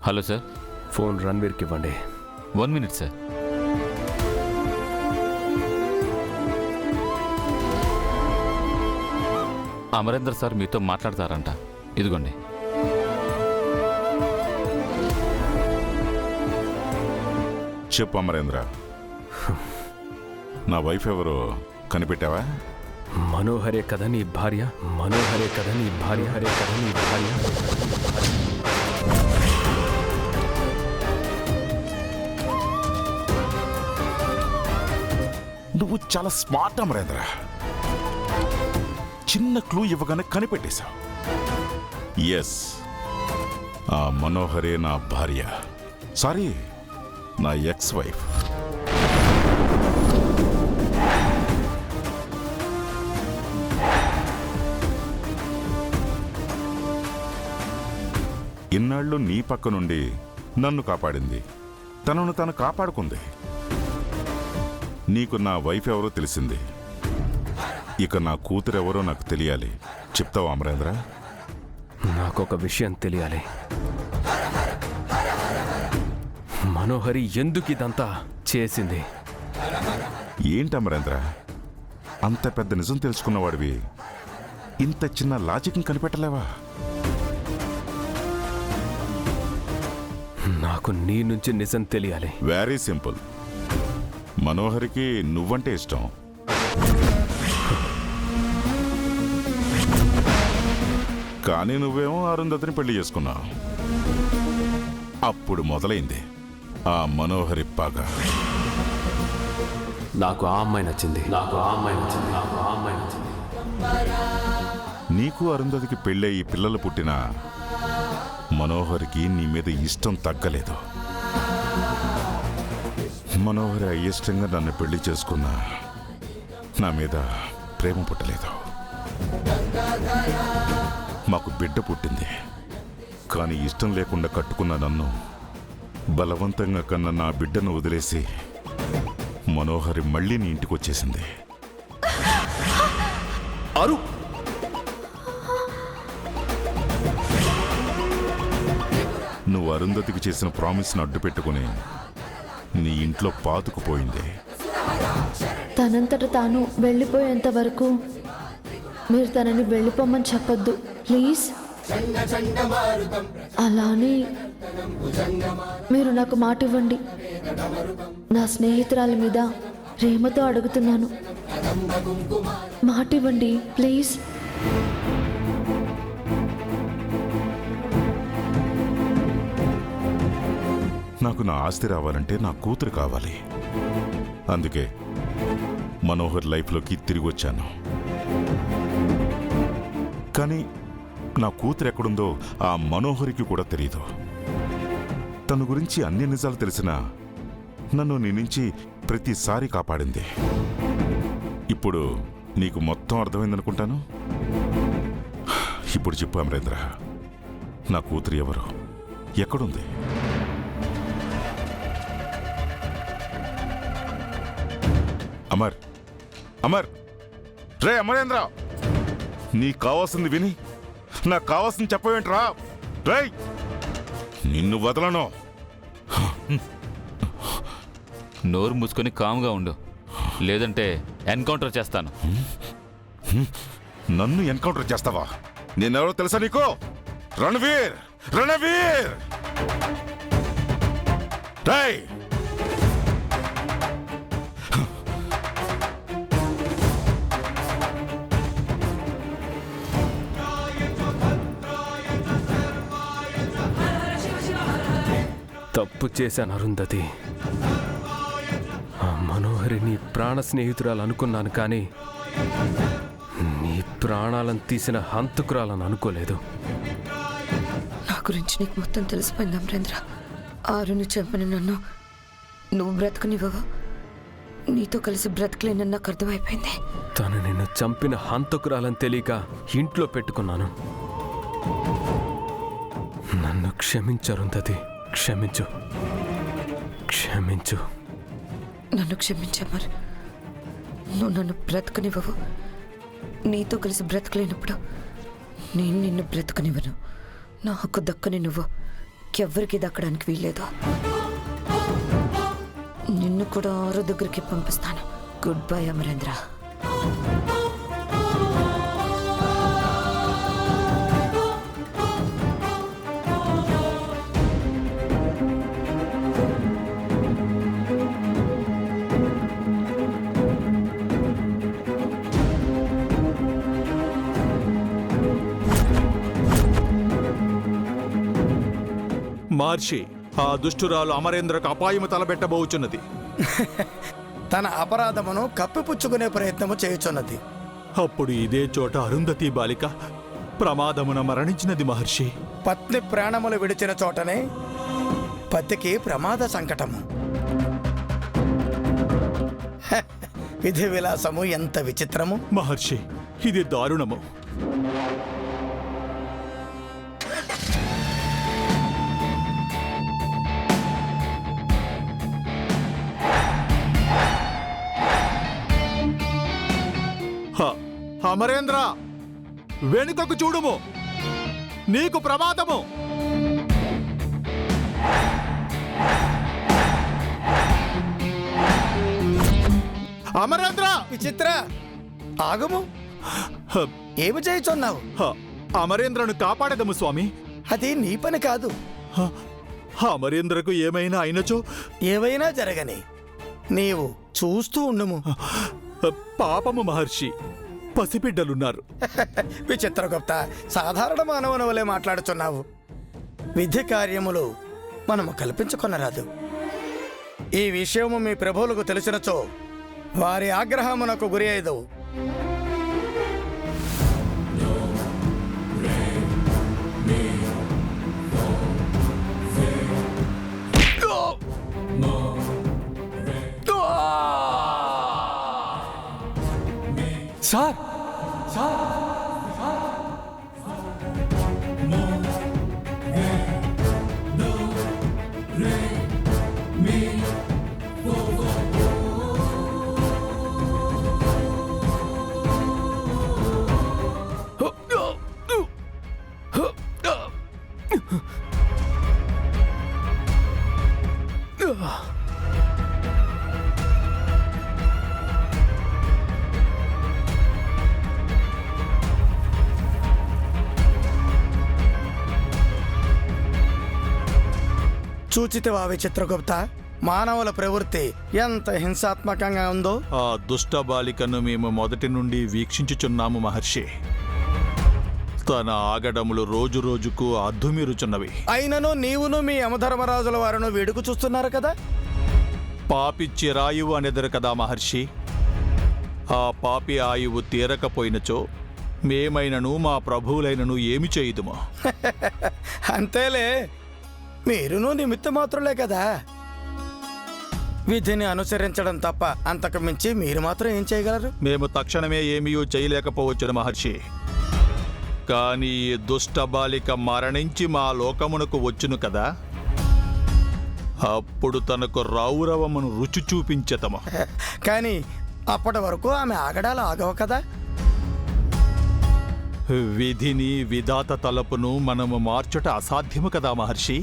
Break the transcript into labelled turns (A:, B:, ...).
A: Hello sir.
B: Phone రణ్వీర్కి ఇవ్వండి.
A: 1 minute sir. Amarender sir మీతో మాట్లాడతారంట. ఇదిగోండి.
C: చెప్పు అమరేంద్ర, నా వైఫ్ ఎవరో కనిపెట్టావా?
B: మనోహరే కదా నీ భార్య, మనోహరే కదా నీ భార్య, హరే కదా నీ భార్య.
C: నువ్వు చాలా స్మార్ట్ అమరేంద్ర. చిన్న క్లూ ఇవ్వగానే కనిపెట్టేశావు. ఎస్, ఆ మనోహరే నా భార్య, సారీ నా ఎక్స్ వైఫ్. ఇన్నాళ్ళు నీ పక్క నుండి నన్ను కాపాడింది, తనను తను కాపాడుకుంది. నీకు నా వైఫ్ ఎవరో తెలిసింది, ఇక నా కూతురు ఎవరో నాకు తెలియాలి. చెప్తావా అమరేంద్ర?
B: నాకొక విషయం తెలియాలి. మనోహరి ఎందుకు ఇదంతా చేసింది?
C: ఏంటి అమరేంద్ర, అంత పెద్ద నిజం తెలుసుకున్నవాడివి ఇంత చిన్న లాజిక్ని కనిపెట్టలేవా?
B: నాకు నీ నుంచి నిజం తెలియాలి.
C: Very simple. మనోహరికి నువ్వంటే ఇష్టం. కానీ నువ్వేమో అరుంధతిని పెళ్లి చేసుకున్నావు. అప్పుడు మొదలైంది ఆ మనోహరి పాగ.
B: నాకు ఆ అమ్మాయి నచ్చింది, నాకు ఆ అమ్మాయి నచ్చింది, నాకు ఆ అమ్మాయి నచ్చింది.
C: నీకు అరుంధతికి పెళ్ళయి పిల్లలు పుట్టినా మనోహరికి నీ మీద ఇష్టం తగ్గలేదు. మనోహరి అయిష్టంగా నన్ను పెళ్లి చేసుకున్నా నా మీద ప్రేమ పుట్టలేదు. మాకు బిడ్డ పుట్టింది, కానీ ఇష్టం లేకుండా కట్టుకున్న నన్ను బలవంతంగా కన్న నా బిడ్డను వదిలేసి మనోహరి మళ్ళీ నీ ఇంటికి వచ్చేసింది.
B: అరు
C: నువ్వు అరుంధతికి చేసిన ప్రామిస్ను అడ్డు పెట్టుకుని నీ ఇంట్లో పాతుకుపోయింది.
D: తనంతట తాను వెళ్ళిపోయేంత వరకు మీరు తనని వెళ్ళిపోమని చెప్పొద్దు ప్లీజ్. అలానే మీరు నాకు మాట ఇవ్వండి. నా స్నేహితురాలి మీద ప్రేమతో అడుగుతున్నాను, మాట ఇవ్వండి ప్లీజ్.
C: నాకు నా ఆస్తి రావాలంటే నా కూతురు కావాలి. అందుకే మనోహర్ లైఫ్లోకి తిరిగి వచ్చాను. కానీ నా కూతురు ఎక్కడుందో ఆ మనోహరికి కూడా తెలియదు. తన గురించి అన్ని నిజాలు తెలిసినా నన్ను నీ నుంచి ప్రతిసారి కాపాడింది. ఇప్పుడు నీకు మొత్తం అర్థమైందనుకుంటాను. ఇప్పుడు చెప్పు అమరేంద్ర, నా కూతురు ఎవరు, ఎక్కడుంది? అమర్, అమర్, రే అమరేంద్ర, నీకు కావాల్సింది విని నాకు కావాల్సింది చెప్పవేంట్రా? రే, నిన్ను వదలను.
A: నోరు మూసుకొని కామ్గా ఉండు, లేదంటే ఎన్కౌంటర్ చేస్తాను.
C: నన్ను ఎన్కౌంటర్ చేస్తావా? నేనెవరో తెలుసా నీకు? రణవీర్, రణవీర్! రేయ్,
B: తప్పు చేశాను అరుంధతి. ఆ మనోహరి నీ ప్రాణ స్నేహితురాలు అనుకున్నాను, కానీ నీ ప్రాణాలను తీసిన హంతకురాలను అనుకోలేదు.
D: నా గురించి నీకు మొత్తం తెలిసిపోయింది అమరేంద్ర. ఆరుని చంపిన నన్ను నువ్వు బ్రతకనివ్వవు, నీతో కలిసి బ్రతకలేనని నాకు అర్థమైపోయింది.
B: తను నిన్ను చంపిన హంతకురాలని తెలియక ఇంట్లో పెట్టుకున్నాను. నన్ను క్షమించు అరుంధతి, క్షమించు, క్షమించు.
D: నన్ను క్షమించమర్. నువ్వు నన్ను బ్రతకనివ్వవు, నీతో కలిసి బ్రతకలేనప్పుడు నేను నిన్ను బ్రతకనివ్వను. నా హక్కు దక్కని నువ్వు ఇంకెవ్వరికి దక్కడానికి వీల్లేదు. నిన్ను కూడా ఆరు దగ్గరికి పంపిస్తాను. Good bye Amarendra.
E: మహర్షి, ఆ దుష్టురాలు అమరేంద్రకు అపాయము తలబెట్టబోచున్నది.
F: తన అపరాధమును కప్పిపుచ్చుకునే ప్రయత్నము చేయుచున్నది.
E: అప్పుడు ఇదే చోట అరుంధతి బాలిక ప్రమాదమున మరణించినది మహర్షి.
F: పత్ని ప్రాణములు విడిచిన చోటనే పతికి ప్రమాద సంకటము. విధి విలాసము ఎంత విచిత్రము.
E: మహర్షి, ఇది దారుణము. అమరేంద్ర, వెనుకకు చూడుము, నీకు ప్రమాదము. అమరేంద్ర!
F: విచిత్ర, ఆగము. ఏమి చేయుచున్నావు?
E: అమరేంద్రను కాపాడదము స్వామి.
F: అది నీ పని కాదు.
E: అమరేంద్రకు ఏమైనా అయినచో?
F: ఏవైనా జరగని నీవు చూస్తూ ఉండుము.
E: పాపము మహర్షి, పసిబిడ్డలున్నారు.
F: విచిత్రగుప్త, సాధారణ మానవుని వలె మాట్లాడుచున్నావు. విధి కార్యములు మనము కల్పించుకొనరాదు. ఈ విషయము మీ ప్రభువులకు తెలిసినచో వారి ఆగ్రహమునకు గురి అయ్యదు.
B: సార్,
F: చూచితివా విచిత్రగుప్త, మానవుల ప్రవృత్తి ఎంత హింసాత్మకంగా ఉందో.
E: ఆ దుష్ట బాలికను మేము మొదటి నుండి వీక్షించుచున్నాము మహర్షి. తన ఆగడములు రోజు రోజుకు అద్దుమీరుచున్నవి.
F: అయినను నీవును మీ యమధర్మరాజుల వారును వేడుకు చూస్తున్నారు కదా.
E: పాపిచ్చి రాయువు అనెదరు కదా మహర్షి. ఆ పాపి ఆయువు తీరకపోయినచో మేమైనను మా ప్రభువులైనను ఏమి చేయుదుమో.
F: అంతేలే, మీరును నిమిత్త మాత్రులే కదా. విధిని అనుసరించడం తప్ప అంతకు మించి మీరు మాత్రం ఏం చేయగలరు?
E: మేము తక్షణమే ఏమీయూ చేయలేకపోవచ్చును మహర్షి. కానీ ఈ దుష్ట బాలిక మరణించి మా లోకమునకు వచ్చును కదా, అప్పుడు తనకు రౌరవమును రుచి చూపించతము.
F: కానీ అప్పటి వరకు ఆమె ఆగడాలు ఆగవు కదా.
E: విధిని, విధాత తలపును మనము మార్చుట అసాధ్యము కదా మహర్షి.